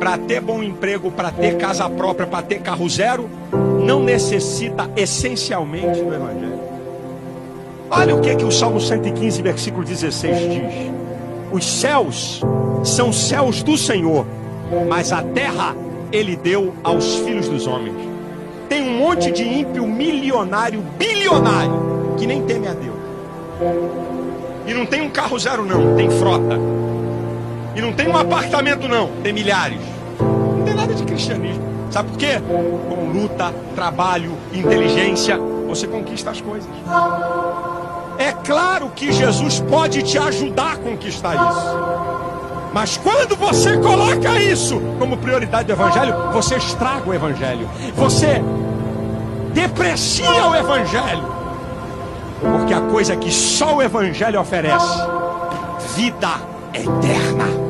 para ter bom emprego, para ter casa própria, para ter carro zero, não necessita essencialmente do Evangelho. Olha o que o Salmo 115, versículo 16 diz: os céus são céus do Senhor, mas a terra Ele deu aos filhos dos homens. Tem um monte de ímpio milionário, bilionário, que nem teme a Deus. E não tem um carro zero não, tem frota. E não tem um apartamento não, tem milhares. Não tem nada de cristianismo. Sabe por quê? Com luta, trabalho, inteligência, você conquista as coisas. É claro que Jesus pode te ajudar a conquistar isso. Mas quando você coloca isso como prioridade do Evangelho, você estraga o Evangelho. Você deprecia o Evangelho. Porque a coisa que só o Evangelho oferece: vida eterna.